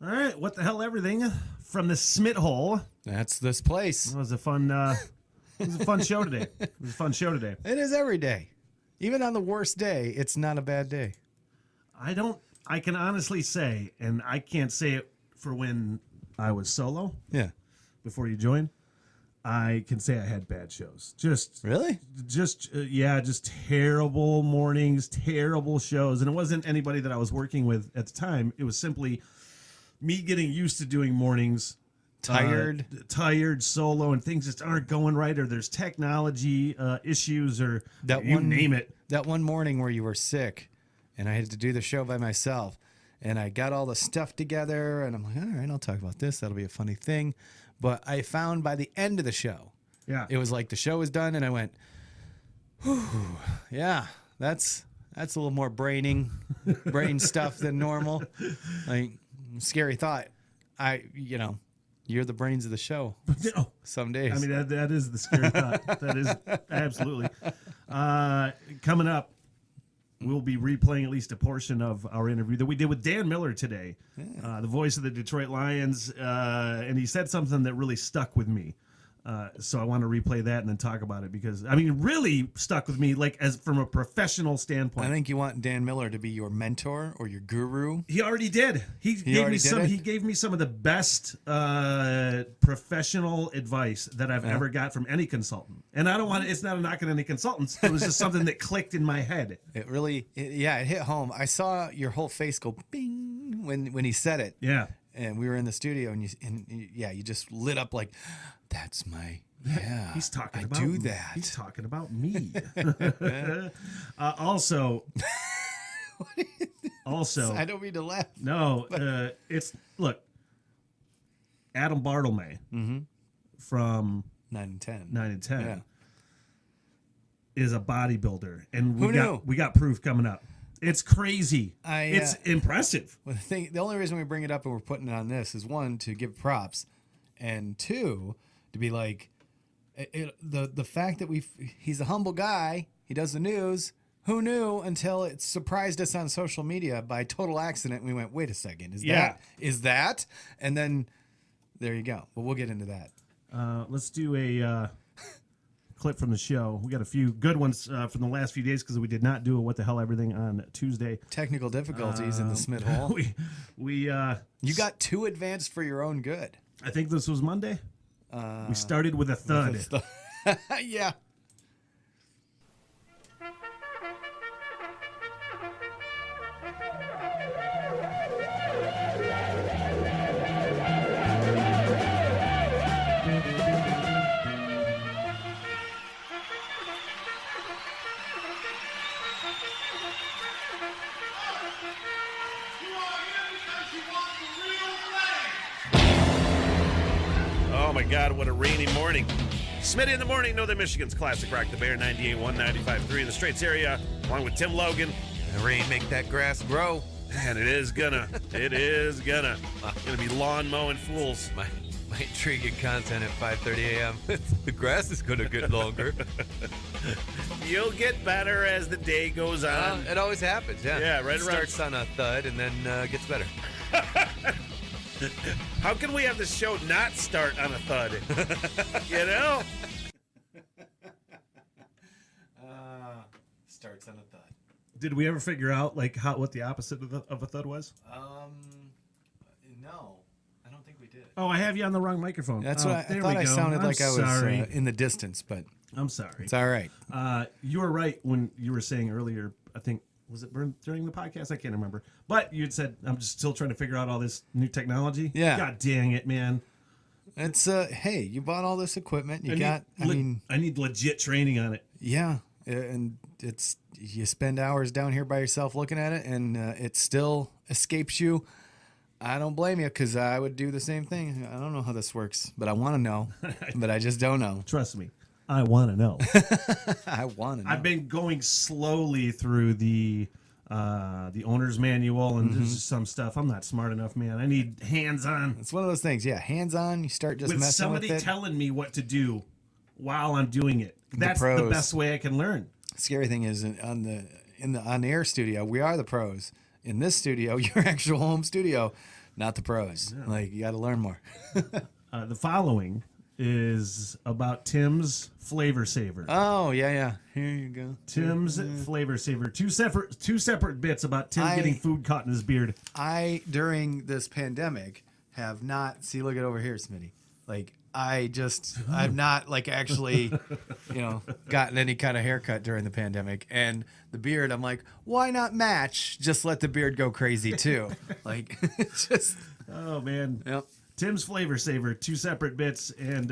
All right, what the hell, everything from the Smith hole. That's this place. It was a fun. It was a fun show today. It was a fun show today. It is every day. Even on the worst day, it's not a bad day. I can honestly say, and I can't say it for when I was solo. Yeah. Before you joined, I can say I had bad shows. Really? Just terrible mornings, terrible shows, and it wasn't anybody that I was working with at the time. It was simply me getting used to doing mornings. Tired solo, and things just aren't going right, or there's technology issues, or name it. That one morning where you were sick and I had to do the show by myself and I got all the stuff together and I'm like, all right, I'll talk about this. That'll be a funny thing. But I found by the end of the show, it was like the show was done and I went, whew, yeah, that's a little more brain stuff than normal. Like, scary thought. You're the brains of the show. No. Some days. I mean, that is the scary thought. That is absolutely. Coming up, we'll be replaying at least a portion of our interview that we did with Dan Miller today, the voice of the Detroit Lions, and he said something that really stuck with me. So I want to replay that and then talk about it because, I mean, really stuck with me, like as from a professional standpoint. I think you want Dan Miller to be your mentor or your guru. He already did. He gave me some of the best professional advice that I've ever got from any consultant. And I don't want it's not a knock on any consultants. It was just something that clicked in my head. It really, it hit home. I saw your whole face go bing when he said it. Yeah. And we were in the studio, and you just lit up like, that's my, He's talking I about do that. He's talking about me. Also, I don't mean to laugh. No, look, Adam Bartlemay from 9 and 10. Is a bodybuilder, and knew? we got proof coming up. It's crazy. It's impressive. Well, the only reason we bring it up and we're putting it on this is one, to give props, and two, to be like, the fact that he's a humble guy. He does the news. Who knew until it surprised us on social media by total accident. And we went, wait a second, is that? And then there you go. But we'll get into that. Let's do a clip from the show. We got a few good ones from the last few days because we did not do a What the Hell Everything on Tuesday. Technical difficulties in the Smith hole. You got too advanced for your own good. I think this was Monday. We started with a thud. Yeah. Oh my God, what a rainy morning. Smitty in the morning, Northern Michigan's Classic Rock the Bear, 98.1, 95.3 in the Straits area, along with Tim Logan. The rain make that grass grow. And it is gonna. Gonna be lawn mowing fools. My intriguing content at 5:30 a.m. The grass is gonna get longer. You'll get better as the day goes on. It always happens, yeah. Yeah, right it around. starts on a thud and then gets better. How can we have this show not start on a thud? You know? Starts on a thud. Did we ever figure out what the opposite of a thud was? No, I don't think we did. Oh, I have you on the wrong microphone. That's what I thought. I sounded like I was in the distance, but I'm sorry. It's all right. You were right when you were saying earlier, I think, was it during the podcast? I can't remember. But you had said, I'm just still trying to figure out all this new technology. Yeah. God dang it, man. It's, hey, you bought all this equipment. I need legit training on it. Yeah. And you spend hours down here by yourself looking at it, and it still escapes you. I don't blame you, because I would do the same thing. I don't know how this works, but I want to know. But I just don't know. Trust me. I want to know. I want to know. I've been going slowly through the owner's manual and there's just some stuff. I'm not smart enough, man. I need hands-on. It's one of those things. Yeah, hands-on. You start just messing with it. With somebody telling me what to do while I'm doing it. That's the best way I can learn. Scary thing is on the on-air studio, we are the pros. In this studio, your actual home studio, not the pros. Like, you got to learn more. The following is about Tim's Flavor Saver. Oh, yeah. Here you go. Tim's Flavor Saver. Two separate bits about Tim getting food caught in his beard. I, during this pandemic, have not... See, look at over here, Smitty. Like, I've not, like, actually, gotten any kind of haircut during the pandemic. And the beard, I'm like, why not match? Just let the beard go crazy, too. Like, just... Oh, man. Yep. Tim's Flavor Saver. Two separate bits and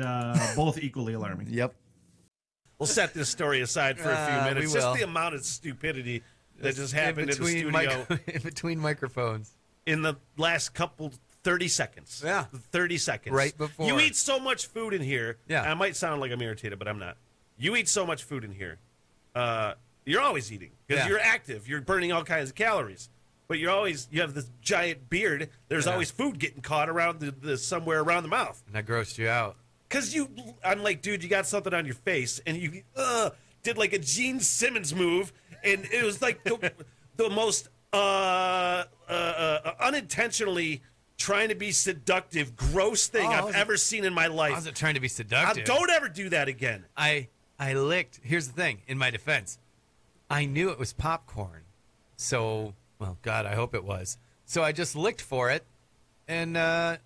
both equally alarming. Yep. We'll set this story aside for a few minutes. We Just will. the amount of stupidity that just happened in the studio in between microphones. in the last 30 seconds. Yeah. 30 seconds. Right before. You eat so much food in here. Yeah. I might sound like I'm irritated, but I'm not. You eat so much food in here. You're always eating because Yeah. you're active. You're burning all kinds of calories. But you have this giant beard. There's Yeah. always food getting caught around the somewhere around the mouth. And that grossed you out. Because I'm like, dude, you got something on your face, and you did like a Gene Simmons move, and it was like the most unintentionally trying to be seductive, gross thing I've ever seen in my I life. wasn't trying to be seductive. Don't ever do that again. I licked. Here's the thing. In my defense, I knew it was popcorn. So, well, God, I hope it was. So I just licked for it, and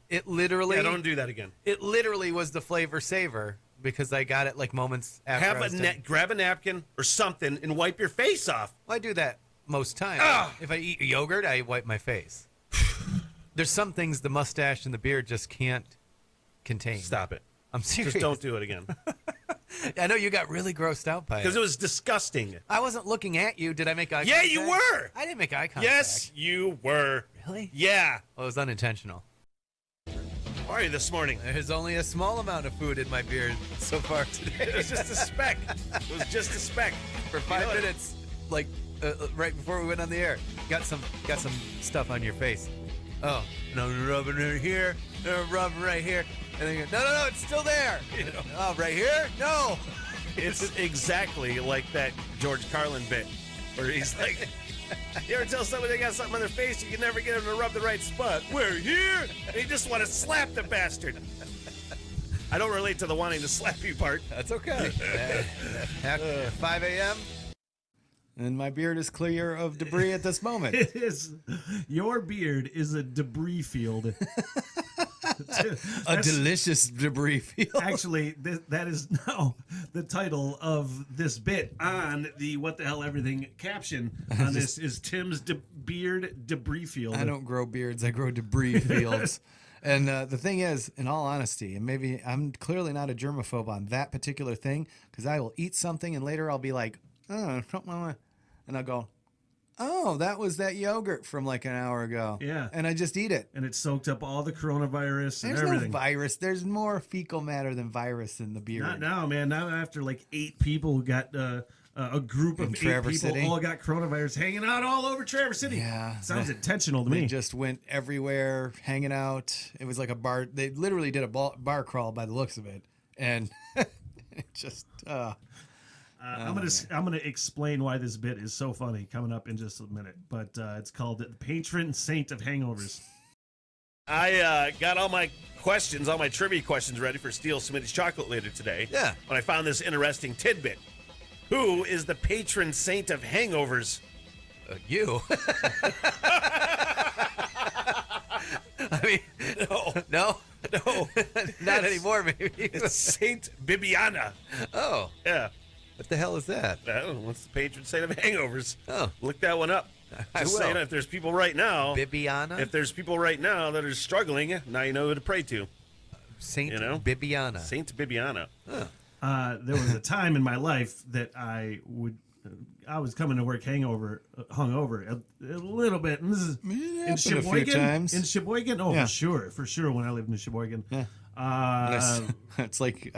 it literally. Yeah, don't do that again. It literally was the Flavor Saver because I got it like moments after. Grab a napkin or something and wipe your face off. Well, I do that most times. Ah! If I eat yogurt, I wipe my face. There's some things the mustache and the beard just can't contain. Stop it. I'm serious. Just don't do it again. I know you got really grossed out by Because it. it was disgusting. I wasn't looking at you. Did I make eye Yeah, contact? you were. I didn't make eye contact. Yes, you were. Really? Yeah. Well, it was unintentional. How are you this morning? There's only a small amount of food in my beard so far today. It was just a speck. It was just a speck. For 5 minutes, like right before we went on the air, got some stuff on your face. Oh, no, rubbing it here, no, rubbing right here, and then you go, no, it's still there. Oh, right here? No. It's exactly like that George Carlin bit where he's like, you ever tell somebody they got something on their face, you can never get them to rub the right spot? We're here. And you just want to slap the bastard. I don't relate to the wanting to slap you part. That's okay. After 5 a.m. And my beard is clear of debris at this moment. It is. Your beard is a debris field. A delicious debris field. Actually, that is now the title of this bit on the What the Hell Everything caption on this is Tim's beard debris field. I don't grow beards. I grow debris fields. And the thing is, in all honesty, and maybe I'm clearly not a germaphobe on that particular thing, because I will eat something and later I'll be like, oh, and I'll go, oh, that was that yogurt from like an hour ago. Yeah. And I just eat it. And it soaked up all the coronavirus and There's everything. no virus. There's more fecal matter than virus in the beard. Not now, man. Now after like 8 people who got a group of In 8 Traverse people City? all got coronavirus hanging out all over Traverse City. Yeah. Sounds intentional to They me. just went everywhere, hanging out. It was like a bar. They literally did a bar crawl by the looks of it, and it just. I'm gonna explain why this bit is so funny coming up in just a minute, but it's called the patron saint of hangovers. I got all my questions, all my trivia questions ready for Steel Smitty's Chocolate later today. Yeah. When I found this interesting tidbit. Who is the patron saint of hangovers? You. I mean, no, not anymore. Maybe It's Saint Bibiana. Oh, Yeah. what the hell is that? I don't know. What's the patron saint of hangovers? Oh. Look that one up. I Just will. saying, if there's people right now, Bibiana, if there's people right now that are struggling, now you know who to pray to. Saint you know? Bibiana. Saint Bibiana. There was a time in my life that I was coming to work hungover a little bit. And this is in happened a few Sheboygan. times. In Sheboygan, oh Yeah. for sure. When I lived in Sheboygan, It's like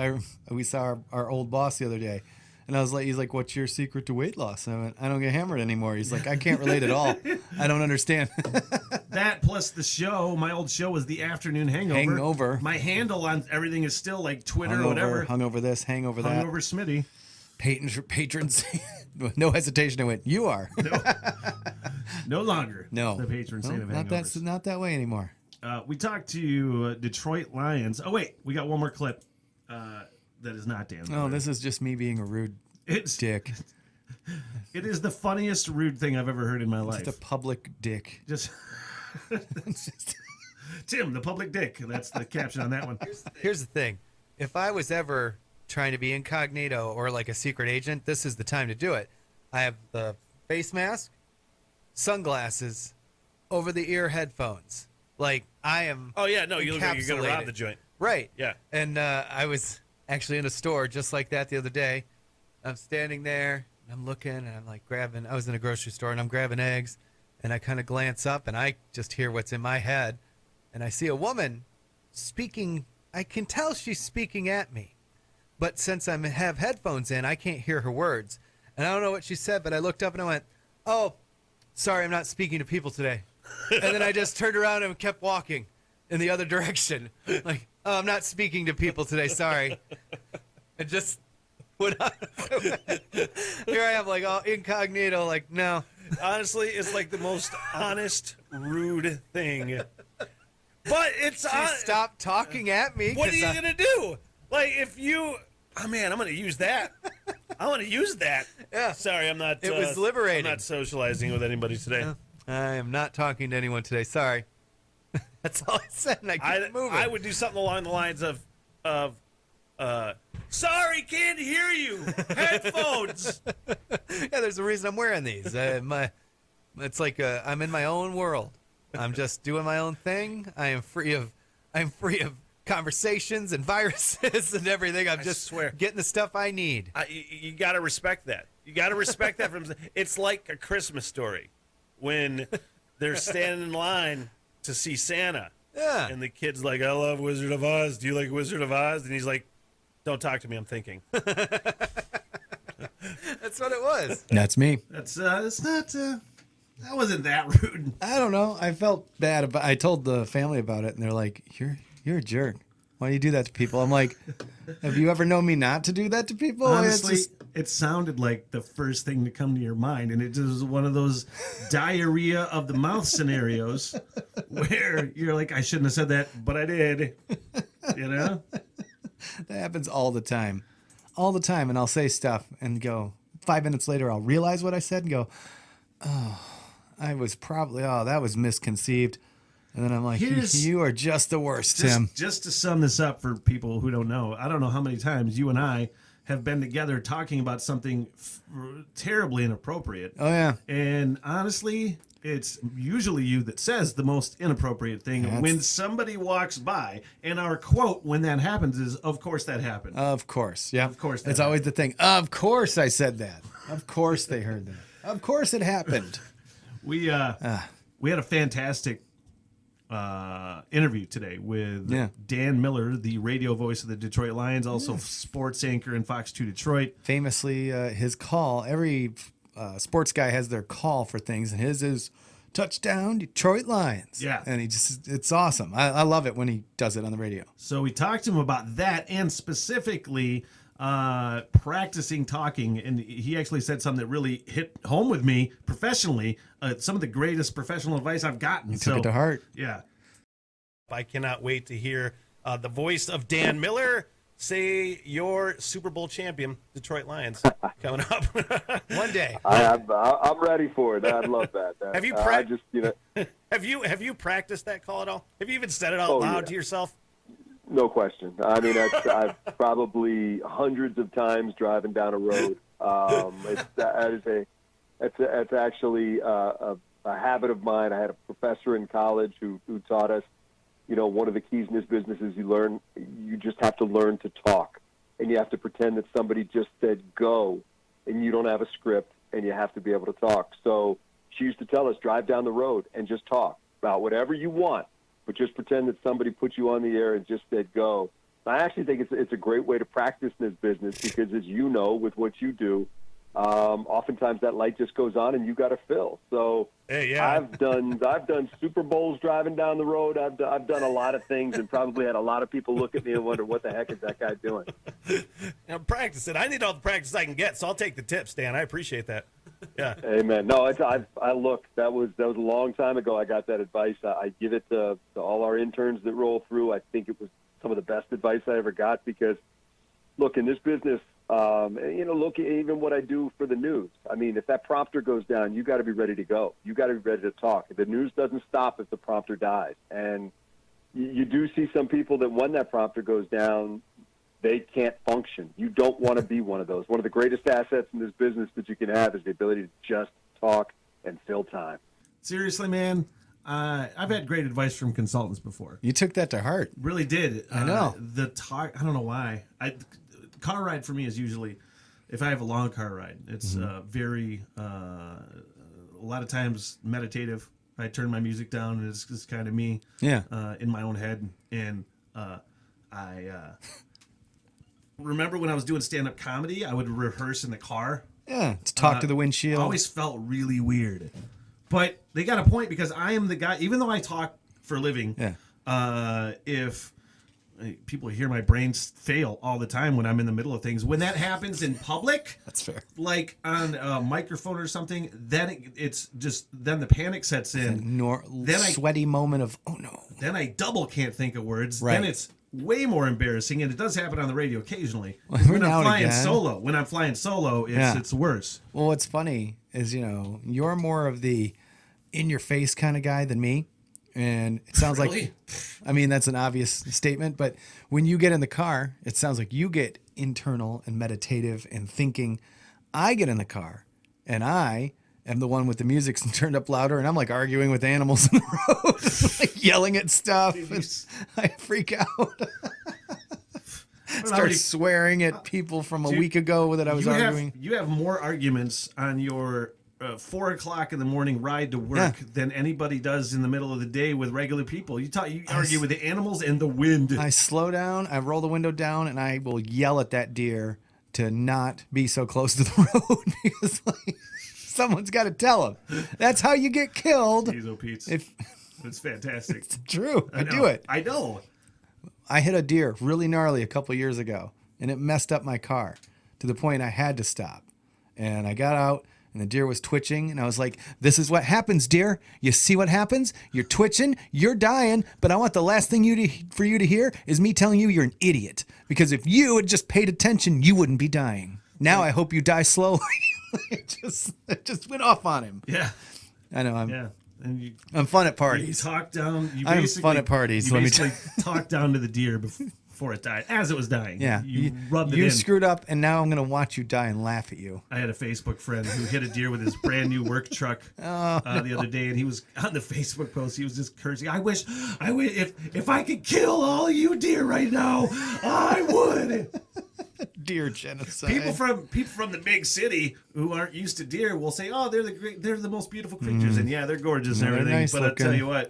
we saw our old boss the other day, and I was like, he's like, "What's your secret to weight loss?" I went, "I don't get hammered anymore." He's like, "I can't relate at all. I don't understand." that plus the show. My old show was the Afternoon Hangover. Hangover. My handle on everything is still like Twitter or whatever. Hungover this, hangover that. Hungover Smitty. Patrons, no hesitation. I went, "You are." No longer. No, The patron saint of not hangovers. that way anymore. We talked to Detroit Lions. Oh, wait. We got one more clip that is not Dan. Oh, this is just me being a rude It's dick. It is the funniest rude thing I've ever heard in my life. Just a public dick. Just Tim, the public dick. That's the caption on that one. Here's the thing. If I was ever trying to be incognito or like a secret agent, this is the time to do it. I have the face mask, sunglasses, over-the-ear headphones. Like, I am Oh yeah, no, you look like you're gonna rob encapsulated. the joint. Right. Yeah. And I was actually in a store just like that the other day. I'm standing there, and I'm looking, and I'm like grabbing, I was in a grocery store, and I'm grabbing eggs, and I kind of glance up, and I just hear what's in my head, and I see a woman speaking. I can tell she's speaking at me. But since I have headphones in, I can't hear her words. And I don't know what she said, but I looked up and I went, "Oh, sorry, I'm not speaking to people today." And then I just turned around and kept walking in the other direction. Like, "Oh, I'm not speaking to people today, sorry." And just went on. Here I am, like, all incognito, like, no. Honestly, it's like the most honest, rude thing. But it's She stopped talking at me. What are 'cause you I- gonna do? Like, if you, oh man, I'm gonna use that. I'm gonna use that. Yeah. Sorry, I'm not. It was liberating. I'm not socializing with anybody today. I am not talking to anyone today, sorry. That's all I said, and I kept moving. I would do something along the lines of, sorry, can't hear you. Headphones. Yeah, there's a reason I'm wearing these. It's like I'm in my own world. I'm just doing my own thing. I'm free of conversations and viruses and everything. I'm just swear. getting the stuff I need. You got to respect that. You got to respect that from. It's like A Christmas Story, when they're standing in line to see Santa. Yeah. And the kid's like, "I love Wizard of Oz. Do you like Wizard of Oz?" And he's like, "Don't talk to me. I'm thinking." That's what it was. That's me. That's it's not. That wasn't that rude. I don't know. I felt bad about. I told the family about it, and they're like, "You're a jerk. Why do you do that to people?" I'm like, "Have you ever known me not to do that to people?" Honestly, It's just- it sounded like the first thing to come to your mind, and it was one of those diarrhea of the mouth scenarios where you're like, "I shouldn't have said that, but I did." You know? that happens all the time, and I'll say stuff and go 5 minutes later, I'll realize what I said and go, "Oh, I was probably that was misconceived." And then I'm like, you are just the worst, Tim. Just to sum this up for people who don't know, I don't know how many times you and I have been together talking about something terribly inappropriate. Oh yeah. And honestly, it's usually you that says the most inappropriate thing when somebody walks by. And our quote when that happens is, "Of course that happened." Of course. Yeah. Of course that It's always the thing. Of course I said that. Of course they heard that. Of course it happened. We had a fantastic interview today with Dan Miller, the radio voice of the Detroit Lions, also sports anchor in Fox 2 Detroit. Famously, his call, every sports guy has their call for things, and his is touchdown Detroit Lions. Yeah. And it's awesome. I love it when he does it on the radio. So we talked to him about that and specifically practicing talking, and he actually said something that really hit home with me professionally. Some of the greatest professional advice I've gotten. He took it to heart. Yeah. I cannot wait to hear the voice of Dan Miller say your Super Bowl champion, Detroit Lions, coming up One day. I'm ready for it. I love that. Have you I just, have you practiced that call at all? Have you even said it out loud to yourself? No question. I mean, I've probably hundreds of times driving down a road. It's actually a habit of mine. I had a professor in college who taught us, one of the keys in this business is you just have to learn to talk, and you have to pretend that somebody just said go, and you don't have a script, and you have to be able to talk. So she used to tell us, drive down the road and just talk about whatever you want, but just pretend that somebody put you on the air and just said go. I actually think it's a great way to practice in this business because, as you know, with what you do, oftentimes that light just goes on and you got to fill. So I've done Super Bowls driving down the road. I've done a lot of things and probably had a lot of people look at me and wonder, what the heck is that guy doing? Practice it. I need all the practice I can get, so I'll take the tips, Dan. I appreciate that. Yeah. Amen. No, I look. That was a long time ago. I got that advice. I give it to all our interns that roll through. I think it was some of the best advice I ever got because, look, in this business, look even what I do for the news. I mean, if that prompter goes down, you got to be ready to go. You got to be ready to talk. The news doesn't stop if the prompter dies, and you do see some people that when that prompter goes down, they can't function. You don't want to be one of those. One of the greatest assets in this business that you can have is the ability to just talk and fill time. Seriously, man, I've had great advice from consultants before. You took that to heart. Really did. I know. I don't know why. Car ride for me is usually, if I have a long car ride, it's very, a lot of times meditative. I turn my music down and it's just kind of me in my own head. And I remember when I was doing stand-up comedy, I would rehearse in the car. Yeah, to talk to the windshield. Always felt really weird. But they got a point because I am the guy, even though I talk for a living, if people hear my brains fail all the time when I'm in the middle of things, when that happens in public, that's fair. Like on a microphone or something, then then the panic sets in. Sweaty moment of, oh no. Then I double can't think of words. Right. Then it's way more embarrassing, and it does happen on the radio occasionally. Every When now I'm and flying again. solo, it's worse. Well, what's funny is, you're more of the in-your-face kind of guy than me. And it sounds Really? that's an obvious statement, but when you get in the car, it sounds like you get internal and meditative and thinking. I get in the car and I am the one with the music turned up louder and I'm like arguing with animals in the road, like yelling at stuff. And I freak out. Start swearing at people from a week ago that I was arguing. You have more arguments on your 4 o'clock in the morning ride to work than anybody does in the middle of the day with regular people. You argue with the animals and the wind. I slow down, I roll the window down, and I will yell at that deer to not be so close to the road because someone's got to tell him. That's how you get killed. Jeez, oh, Pete. It's fantastic. It's true. I know. do it. I know. I hit a deer really gnarly a couple years ago, and it messed up my car to the point I had to stop. And I got out, and the deer was twitching, and I was like, this is what happens, deer. You see what happens? You're twitching, you're dying, but I want the last thing for you to hear is me telling you you're an idiot. Because if you had just paid attention, you wouldn't be dying. Now I hope you die slowly. it just went off on him. Yeah. I know. And I'm fun at you parties. talk down. I'm fun at parties. You Let me basically talk down to the deer before it died, as it was dying. Yeah. You rubbed it You in. screwed up, and now I'm going to watch you die and laugh at you. I had a Facebook friend who hit a deer with his brand new work truck the other day, and he was on the Facebook post. He was just cursing. I wish, if I could kill all you deer right now, I would. Deer genocide. People from the big city who aren't used to deer will say, "Oh, they're the most beautiful creatures," and yeah, they're gorgeous and They're everything. nice but looking. I'll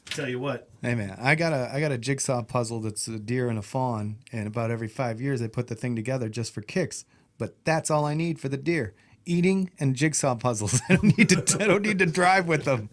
tell you what. Hey man, I got a jigsaw puzzle that's a deer and a fawn, and about every 5 years I put the thing together just for kicks. But that's all I need for the deer: eating and jigsaw puzzles. I don't need to drive with them.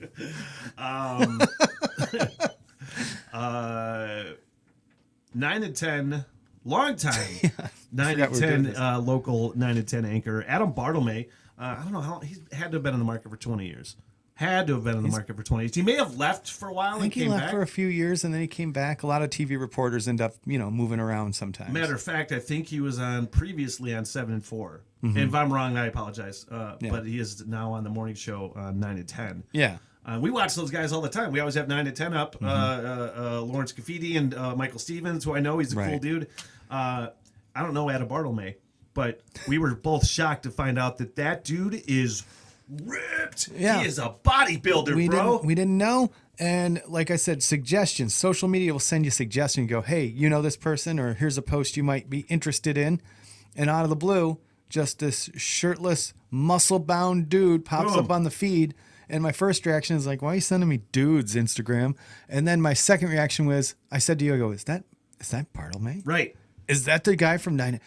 9 to 10, long time. 9 to forgot we were doing 10 local 9 to 10 anchor Adam Bartlemay. I don't know how he had to have been in the market for 20 years. Had to have been in the market for 20 years. He may have left for a while I and think he came left back. for a few years and then he came back. A lot of TV reporters end up, moving around sometimes. Matter of fact, I think he was previously on 7 and 4. And if I'm wrong, I apologize. But he is now on the morning show on 9 to 10. Yeah. We watch those guys all the time. We always have 9 to 10 up. Lawrence Cafidi and Michael Stevens, who I know he's a cool dude. I don't know Adam Bartlemay, but we were both shocked to find out that dude is ripped. Yeah. He is a bodybuilder, bro. We didn't know. And like I said, suggestions. Social media will send you suggestions and go, hey, you know this person, or here's a post you might be interested in. And out of the blue, just this shirtless, muscle-bound dude pops up on the feed. And my first reaction is like, why are you sending me dudes, Instagram? And then my second reaction was, I said to you, I go, is that Bartlemay? Right. Is that the guy from 9?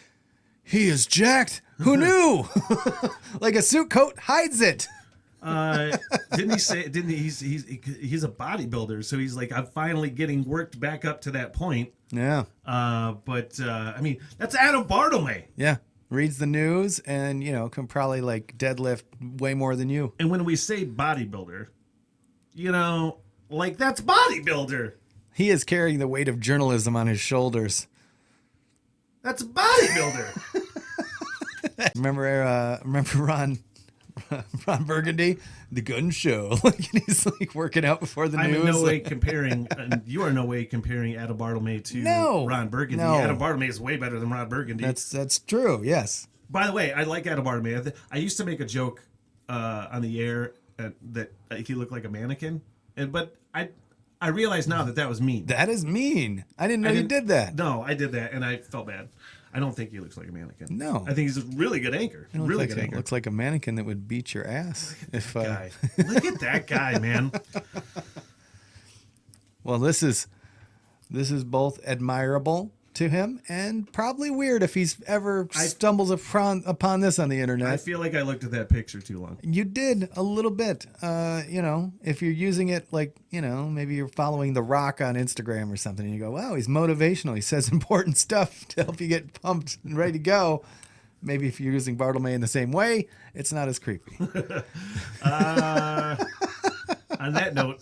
He is jacked. Who knew? Like a suit coat hides it. Didn't he? He's a bodybuilder, so he's like, I'm finally getting worked back up to that point. Yeah. But I mean, that's Adam Bartlemay. Yeah. reads the news, and can probably like deadlift way more than you. And when we say bodybuilder, like that's bodybuilder. He is carrying the weight of journalism on his shoulders. That's bodybuilder. Remember Ron Burgundy, the gun show. He's like working out before the I'm news. in no way comparing, and you are in no way comparing Adam Bartlemay to Ron Burgundy. No. Adam Bartlemay is way better than Ron Burgundy. That's true. Yes. By the way, I like Adam Bartlemay. I used to make a joke on the air that he looked like a mannequin, but I realize now that was mean. That is mean. I didn't know you did that. No, I did that, and I felt bad. I don't think he looks like a mannequin. No. I think he's a really good anchor. Really good anchor. Looks like a mannequin that would beat your ass. Guy. Look at that guy, man. Well, this is both admirable to him and probably weird if he's ever stumbles upon this on the internet. I feel like I looked at that picture too long. You did a little bit. If you're using it like, maybe you're following The Rock on Instagram or something and you go, wow, he's motivational. He says important stuff to help you get pumped and ready to go. Maybe if you're using Bartlemay in the same way, it's not as creepy. On that note,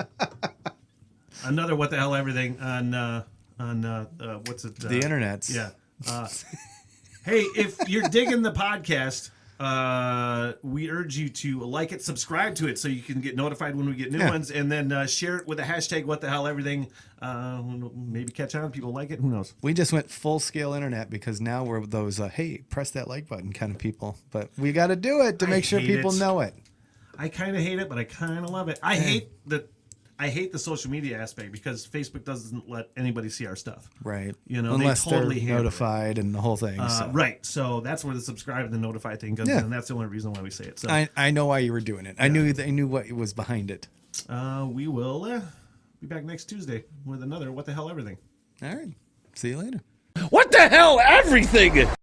another what the hell everything on what's it? The internets. Yeah. Hey, if you're digging the podcast, we urge you to like it, subscribe to it so you can get notified when we get new ones, and then share it with the hashtag what the hell everything. Maybe catch on. People like it. Who knows? We just went full scale internet because now we're those, hey, press that like button kind of people. But we got to do it to make sure people know it. I kind of hate it, but I kind of love it. I hate the social media aspect because Facebook doesn't let anybody see our stuff. Right. Unless they totally they're notified and the whole thing. Right. So that's where the subscribe and the notify thing comes in, and that's the only reason why we say it. So I know why you were doing it. I knew what was behind it. We will be back next Tuesday with another What the Hell Everything. All right. See you later. What the hell, everything?